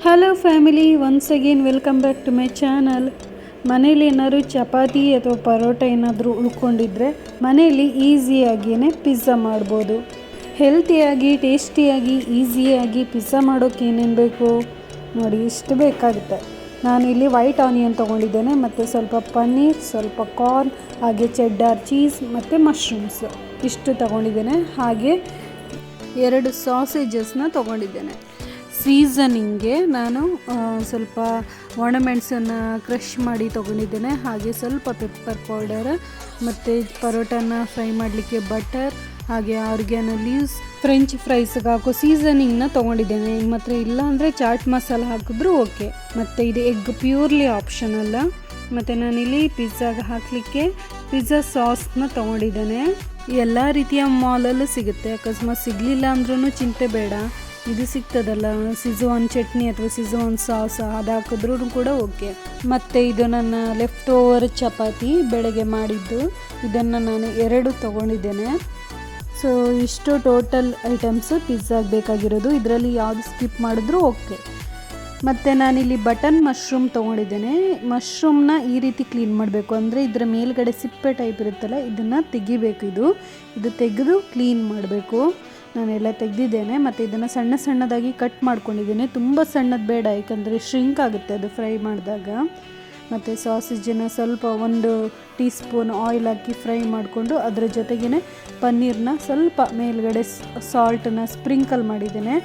Hello family, once again welcome back to my channel. ಮನೇಲಿ ಏನಾದ್ರು ಚಪಾತಿ ಅಥವಾ ಪರೋಟ ಏನಾದರೂ ಉಳ್ಕೊಂಡಿದ್ರೆ ಮನೆಯಲ್ಲಿ ಈಸಿಯಾಗಿಯೇ ಪಿಜ್ಜಾ ಮಾಡ್ಬೋದು. ಹೆಲ್ತಿಯಾಗಿ, ಟೇಸ್ಟಿಯಾಗಿ, ಈಸಿಯಾಗಿ ಪಿಜ್ಜಾ ಮಾಡೋಕ್ಕೆ ಏನೇನು ಬೇಕು ನೋಡಿ, ಇಷ್ಟು ಬೇಕಾಗುತ್ತೆ. ನಾನಿಲ್ಲಿ ವೈಟ್ ಆನಿಯನ್ ತೊಗೊಂಡಿದ್ದೇನೆ, ಮತ್ತು ಸ್ವಲ್ಪ ಪನ್ನೀರ್, ಸ್ವಲ್ಪ ಕಾರ್ನ್, ಹಾಗೆ ಚೆಡ್ಡರ್ ಚೀಸ್ ಮತ್ತು ಮಶ್ರೂಮ್ಸ್ ಇಷ್ಟು ತೊಗೊಂಡಿದ್ದೇನೆ. ಹಾಗೆ 2 ಸಾಸೇಜಸ್ನ ತೊಗೊಂಡಿದ್ದೇನೆ. ಸೀಸನಿಂಗ್ಗೆ ನಾನು ಸ್ವಲ್ಪ ಒಣಮೆಣಸನ್ನು ಕ್ರಷ್ ಮಾಡಿ ತೊಗೊಂಡಿದ್ದೇನೆ. ಹಾಗೆ ಸ್ವಲ್ಪ ಪೆಪ್ಪರ್ ಪೌಡರ್, ಮತ್ತು ಪರೋಟನ ಫ್ರೈ ಮಾಡಲಿಕ್ಕೆ ಬಟರ್, ಹಾಗೆ ಆರ್ಗ್ಯಾನೋ ಲೀವ್ಸ್, ಫ್ರೆಂಚ್ ಫ್ರೈಸ್ಗೆ ಹಾಕೋ ಸೀಸನಿಂಗ್ನ ತೊಗೊಂಡಿದ್ದೇನೆ. ನಿಮ್ಮ ಹತ್ರ ಇಲ್ಲ ಅಂದರೆ ಚಾಟ್ ಮಸಾಲ ಹಾಕಿದ್ರೂ ಓಕೆ. ಮತ್ತು ಇದು ಎಗ್ ಪ್ಯೂರ್ಲಿ ಆಪ್ಷನಲ್ಲ. ಮತ್ತು ನಾನಿಲ್ಲಿ ಪಿಜ್ಜಾಗೆ ಹಾಕಲಿಕ್ಕೆ ಪಿಜ್ಜಾ ಸಾಸ್ನ ತೊಗೊಂಡಿದ್ದೇನೆ. ಎಲ್ಲ ರೀತಿಯ ಮಾಲಲ್ಲೂ ಸಿಗುತ್ತೆ, ಅಕಸ್ಮಾತ್ ಸಿಗಲಿಲ್ಲ ಅಂದ್ರೂ ಚಿಂತೆ ಬೇಡ, ಇದು ಸಿಗ್ತದಲ್ಲ ಸಿಜುವಾನ್ ಚಟ್ನಿ ಅಥವಾ ಸಿಜುವಾನ್ ಸಾಸ್, ಅದು ಹಾಕಿದ್ರೂ ಕೂಡ ಓಕೆ. ಮತ್ತು ಇದು ನನ್ನ ಲೆಫ್ಟ್ ಓವರ್ ಚಪಾತಿ ಬೆಳಗ್ಗೆ ಮಾಡಿದ್ದು, ಇದನ್ನು ನಾನು 2 ತೊಗೊಂಡಿದ್ದೇನೆ. ಸೊ ಇಷ್ಟು ಟೋಟಲ್ ಐಟಮ್ಸು ಪಿಜ್ಜಾಗೆ ಬೇಕಾಗಿರೋದು. ಇದರಲ್ಲಿ ಯಾವುದು ಸ್ಕಿಪ್ ಮಾಡಿದ್ರೂ ಓಕೆ. ಮತ್ತು ನಾನಿಲ್ಲಿ ಬಟನ್ ಮಶ್ರೂಮ್ ತೊಗೊಂಡಿದ್ದೇನೆ. ಮಶ್ರೂಮ್ನ ಈ ರೀತಿ ಕ್ಲೀನ್ ಮಾಡಬೇಕು, ಅಂದರೆ ಇದರ ಮೇಲ್ಗಡೆ ಸಿಪ್ಪೆ ಟೈಪ್ ಇರುತ್ತಲ್ಲ, ಇದನ್ನು ತೆಗಿಬೇಕು. ಇದು ತೆಗೆದು ಕ್ಲೀನ್ ಮಾಡಬೇಕು. ನಾನೆಲ್ಲ ತೆಗೆದಿದ್ದೇನೆ. ಮತ್ತು ಇದನ್ನು ಸಣ್ಣ ಸಣ್ಣದಾಗಿ ಕಟ್ ಮಾಡ್ಕೊಂಡಿದ್ದೇನೆ. ತುಂಬ ಸಣ್ಣದು ಬೇಡ, ಯಾಕಂದರೆ ಶ್ರಿಂಕ್ ಆಗುತ್ತೆ ಅದು ಫ್ರೈ ಮಾಡಿದಾಗ. ಮತ್ತು ಸಾಸೇಜನ್ನು ಸ್ವಲ್ಪ 1 ಟೀ ಸ್ಪೂನ್ ಆಯಿಲ್ ಹಾಕಿ ಫ್ರೈ ಮಾಡಿಕೊಂಡು ಅದರ ಜೊತೆಗೇ ಪನ್ನೀರನ್ನ ಸ್ವಲ್ಪ ಮೇಲ್ಗಡೆ ಸಾಲ್ಟನ್ನು ಸ್ಪ್ರಿಂಕಲ್ ಮಾಡಿದ್ದೇನೆ.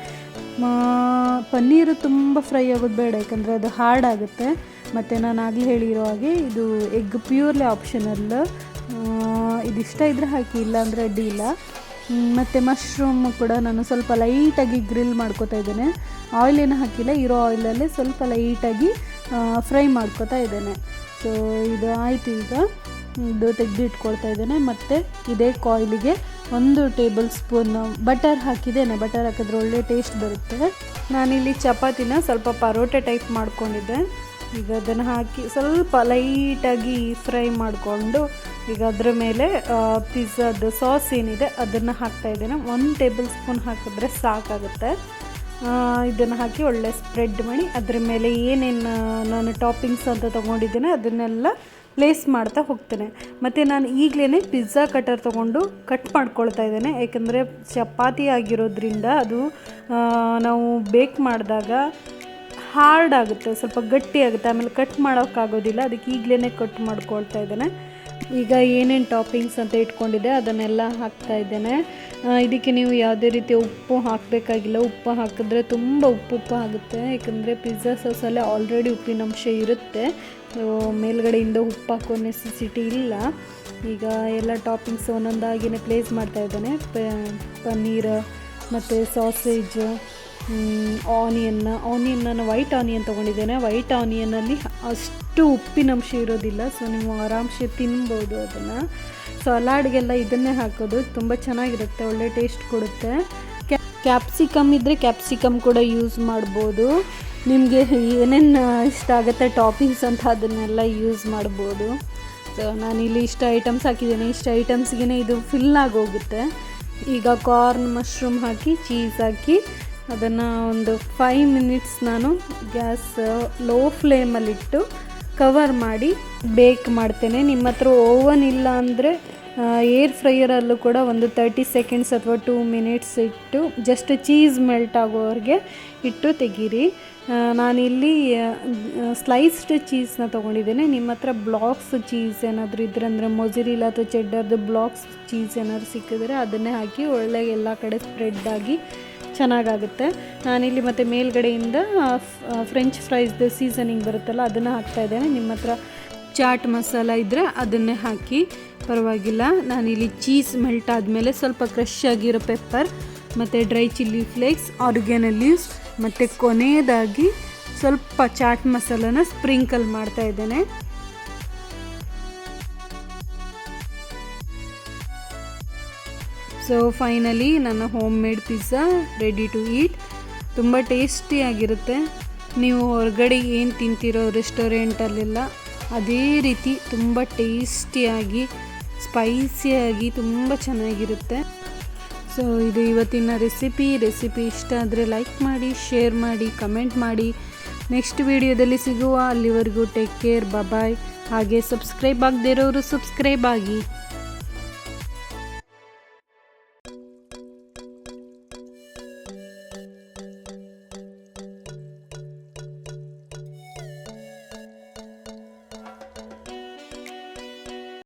ಪನ್ನೀರು ತುಂಬ ಫ್ರೈ ಆಗೋದು ಬೇಡ, ಯಾಕಂದರೆ ಅದು ಹಾರ್ಡ್ ಆಗುತ್ತೆ. ಮತ್ತು ನಾನು ಆಗಲೇ ಹೇಳಿರೋ ಹಾಗೆ ಇದು ಎಗ್ ಪ್ಯೂರ್ಲಿ ಆಪ್ಷನಲ್. ಇದಿಷ್ಟ ಇದ್ದರೆ ಹಾಕಿ, ಇಲ್ಲ ಅಂದರೆ ಅಡ್ಡಿ ಇಲ್ಲ. ಮತ್ತು ಮಶ್ರೂಮ್ ಕೂಡ ನಾನು ಸ್ವಲ್ಪ ಲೈಟಾಗಿ ಗ್ರಿಲ್ ಮಾಡ್ಕೋತಾ ಇದ್ದೇನೆ. ಆಯಿಲೇನು ಹಾಕಿಲ್ಲ, ಇರೋ ಆಯಿಲಲ್ಲೇ ಸ್ವಲ್ಪ ಲೈಟಾಗಿ ಫ್ರೈ ಮಾಡ್ಕೋತಾ ಇದ್ದೇನೆ. ಸೊ ಇದು ಆಯಿತು. ಈಗ ಇದು ತೆಗೆದಿಟ್ಕೊಳ್ತಾ ಇದ್ದೇನೆ. ಮತ್ತು ಇದೇ ಕಾಯಿಲಿಗೆ 1 ಟೇಬಲ್ ಸ್ಪೂನ್ ಬಟರ್ ಹಾಕಿದ್ದೇನೆ. ಬಟರ್ ಹಾಕಿದ್ರೆ ಒಳ್ಳೆ ಟೇಸ್ಟ್ ಬರುತ್ತೆ. ನಾನಿಲ್ಲಿ ಚಪಾತಿನ ಸ್ವಲ್ಪ ಪರೋಟೆ ಟೈಪ್ ಮಾಡ್ಕೊಂಡಿದ್ದೆ. ಈಗ ಅದನ್ನು ಹಾಕಿ ಸ್ವಲ್ಪ ಲೈಟಾಗಿ ಫ್ರೈ ಮಾಡಿಕೊಂಡು ಈಗ ಅದರ ಮೇಲೆ ಪಿಜ್ಜಾದ ಸಾಸ್ ಏನಿದೆ ಅದನ್ನು ಹಾಕ್ತಾಯಿದ್ದೇನೆ. 1 ಟೇಬಲ್ ಸ್ಪೂನ್ ಹಾಕಿದ್ರೆ ಸಾಕಾಗುತ್ತೆ. ಇದನ್ನು ಹಾಕಿ ಒಳ್ಳೆ ಸ್ಪ್ರೆಡ್ ಮಾಡಿ ಅದರ ಮೇಲೆ ಏನೇನು ನಾನು ಟಾಪಿಂಗ್ಸ್ ಅಂತ ತೊಗೊಂಡಿದ್ದೇನೆ ಅದನ್ನೆಲ್ಲ ಪ್ಲೇಸ್ ಮಾಡ್ತಾ ಹೋಗ್ತೇನೆ. ಮತ್ತು ನಾನು ಈಗಲೇ ಪಿಜ್ಜಾ ಕಟರ್ ತೊಗೊಂಡು ಕಟ್ ಮಾಡ್ಕೊಳ್ತಾ ಇದ್ದೇನೆ. ಏಕೆಂದರೆ ಚಪಾತಿ ಆಗಿರೋದ್ರಿಂದ ಅದು ನಾವು ಬೇಕ್ ಮಾಡಿದಾಗ ಹಾರ್ಡ್ ಆಗುತ್ತೆ, ಸ್ವಲ್ಪ ಗಟ್ಟಿ ಆಗುತ್ತೆ, ಆಮೇಲೆ ಕಟ್ ಮಾಡೋಕ್ಕಾಗೋದಿಲ್ಲ. ಅದಕ್ಕೆ ಈಗಲೇ ಕಟ್ ಮಾಡ್ಕೊಳ್ತಾ ಇದ್ದೇನೆ. ಈಗ ಏನೇನು ಟಾಪಿಂಗ್ಸ್ ಅಂತ ಇಟ್ಕೊಂಡಿದ್ದೆ ಅದನ್ನೆಲ್ಲ ಹಾಕ್ತಾ ಇದ್ದೇನೆ. ಇದಕ್ಕೆ ನೀವು ಯಾವುದೇ ರೀತಿಯ ಉಪ್ಪು ಹಾಕಬೇಕಾಗಿಲ್ಲ. ಉಪ್ಪು ಹಾಕಿದ್ರೆ ತುಂಬ ಉಪ್ಪು ಆಗುತ್ತೆ, ಯಾಕಂದರೆ ಪಿಜ್ಜಾ ಸಾಸಲ್ಲೇ ಆಲ್ರೆಡಿ ಉಪ್ಪಿನಂಶ ಇರುತ್ತೆ. ಮೇಲ್ಗಡೆಯಿಂದ ಉಪ್ಪು ಹಾಕೋ ನೆಸೆಸಿಟಿ ಇಲ್ಲ. ಈಗ ಎಲ್ಲ ಟಾಪಿಂಗ್ಸ್ ಒಂದೊಂದಾಗಿಯೇ ಪ್ಲೇಸ್ ಮಾಡ್ತಾ ಇದ್ದೇನೆ. ಪನ್ನೀರ್, ಮತ್ತು ಸಾಸೇಜ್, ಆನಿಯನ್ ನಾನು ವೈಟ್ ಆನಿಯನ್ ತೊಗೊಂಡಿದ್ದೇನೆ. ವೈಟ್ ಆನಿಯನ್ನಲ್ಲಿ ಅಷ್ಟು ಉಪ್ಪಿನಂಶ ಇರೋದಿಲ್ಲ, ಸೊ ನೀವು ಆರಾಮ್ಸೆ ತಿನ್ಬೋದು ಅದನ್ನು. ಸಲಾಡ್ಗೆಲ್ಲ ಇದನ್ನೇ ಹಾಕೋದು, ತುಂಬ ಚೆನ್ನಾಗಿರುತ್ತೆ, ಒಳ್ಳೆ ಟೇಸ್ಟ್ ಕೊಡುತ್ತೆ. ಕ್ಯಾಪ್ಸಿಕಮ್ ಇದ್ದರೆ ಕ್ಯಾಪ್ಸಿಕಮ್ ಕೂಡ ಯೂಸ್ ಮಾಡ್ಬೋದು. ನಿಮಗೆ ಏನೇನು ಇಷ್ಟ ಆಗುತ್ತೆ ಟಾಪಿಂಗ್ಸ್ ಅಂತ ಅದನ್ನೆಲ್ಲ ಯೂಸ್ ಮಾಡ್ಬೋದು. ಸೊ ನಾನಿಲ್ಲಿ ಇಷ್ಟು ಐಟಮ್ಸ್ ಹಾಕಿದ್ದೀನಿ. ಇಷ್ಟು ಐಟಮ್ಸ್ಗೆ ಇದು ಫಿಲ್ ಆಗೋಗುತ್ತೆ. ಈಗ ಕಾರ್ನ್, ಮಶ್ರೂಮ್ ಹಾಕಿ, ಚೀಸ್ ಹಾಕಿ ಅದನ್ನು ಒಂದು 5 ಮಿನಿಟ್ಸ್ ನಾನು ಗ್ಯಾಸ್ ಲೋ ಫ್ಲೇಮಲ್ಲಿಟ್ಟು ಕವರ್ ಮಾಡಿ ಬೇಕ್ ಮಾಡ್ತೇನೆ. ನಿಮ್ಮ ಹತ್ರ ಓವನ್ ಇಲ್ಲ ಅಂದರೆ ಏರ್ ಫ್ರೈಯರಲ್ಲೂ ಕೂಡ ಒಂದು 30 ಸೆಕೆಂಡ್ಸ್ ಅಥವಾ 2 ಮಿನಿಟ್ಸ್ ಇಟ್ಟು ಜಸ್ಟ್ ಚೀಸ್ ಮೆಲ್ಟ್ ಆಗೋವರೆಗೆ ಇಟ್ಟು ತೆಗೀರಿ. ನಾನಿಲ್ಲಿ ಸ್ಲೈಸ್ಡ್ ಚೀಸ್ನ ತೊಗೊಂಡಿದ್ದೇನೆ. ನಿಮ್ಮ ಹತ್ರ ಬ್ಲಾಕ್ಸ್ ಚೀಸ್ ಏನಾದರೂ ಇದ್ದರೆ, ಅಂದರೆ ಮೊಜರಿಲ್ಲ ಅಥವಾ ಚೆಡ್ಡರ್ದು ಬ್ಲಾಕ್ಸ್ ಚೀಸ್ ಏನಾದರೂ ಸಿಕ್ಕಿದ್ರೆ ಅದನ್ನೇ ಹಾಕಿ ಒಳ್ಳೆ ಎಲ್ಲ ಕಡೆ ಸ್ಪ್ರೆಡ್ ಆಗಿ ಚೆನ್ನಾಗಾಗುತ್ತೆ. ನಾನಿಲ್ಲಿ ಮತ್ತು ಮೇಲ್ಗಡೆಯಿಂದ ಫ್ರೆಂಚ್ ಫ್ರೈಸ್ದು ಸೀಸನಿಂಗ್ ಬರುತ್ತಲ್ಲ ಅದನ್ನು ಹಾಕ್ತಾಯಿದ್ದೇನೆ. ನಿಮ್ಮ ಹತ್ರ ಚಾಟ್ ಮಸಾಲ ಇದ್ದರೆ ಅದನ್ನೇ ಹಾಕಿ, ಪರವಾಗಿಲ್ಲ. ನಾನಿಲ್ಲಿ ಚೀಸ್ ಮೆಲ್ಟ್ ಆದಮೇಲೆ ಸ್ವಲ್ಪ ಕ್ರಷ್ ಆಗಿರೋ ಪೆಪ್ಪರ್, ಮತ್ತು dry chilli flakes, oregano leaves, ಮತ್ತು ಕೊನೆಯದಾಗಿ ಸ್ವಲ್ಪ ಚಾಟ್ ಮಸಾಲನ ಸ್ಪ್ರಿಂಕಲ್ ಮಾಡ್ತಾ ಇದ್ದೇನೆ. ಸೊ ಫೈನಲಿ ನನ್ನ home made pizza ready to eat. ತುಂಬ ಟೇಸ್ಟಿಯಾಗಿರುತ್ತೆ. ನೀವು ಹೊರಗಡೆ ಏನು ತಿಂತಿರೋ ರೆಸ್ಟೋರೆಂಟಲ್ಲೆಲ್ಲ ಅದೇ ರೀತಿ ತುಂಬ ಟೇಸ್ಟಿಯಾಗಿ, ಸ್ಪೈಸಿಯಾಗಿ ತುಂಬ ಚೆನ್ನಾಗಿರುತ್ತೆ. ಸೊ ಇದು ಇವತ್ತಿನ ರೆಸಿಪಿ ಇಷ್ಟ ಆದರೆ ಲೈಕ್ ಮಾಡಿ, ಶೇರ್ ಮಾಡಿ, ಕಮೆಂಟ್ ಮಾಡಿ. ನೆಕ್ಸ್ಟ್ ವಿಡಿಯೋದಲ್ಲಿ ಸಿಗುವ. ಅಲ್ಲಿವರೆಗೂ ಟೇಕ್ ಕೇರ್, ಬಾಯ್. ಹಾಗೆ ಸಬ್ಸ್ಕ್ರೈಬ್ ಆಗದೇ ಇರೋರು ಸಬ್ಸ್ಕ್ರೈಬ್ ಆಗಿ.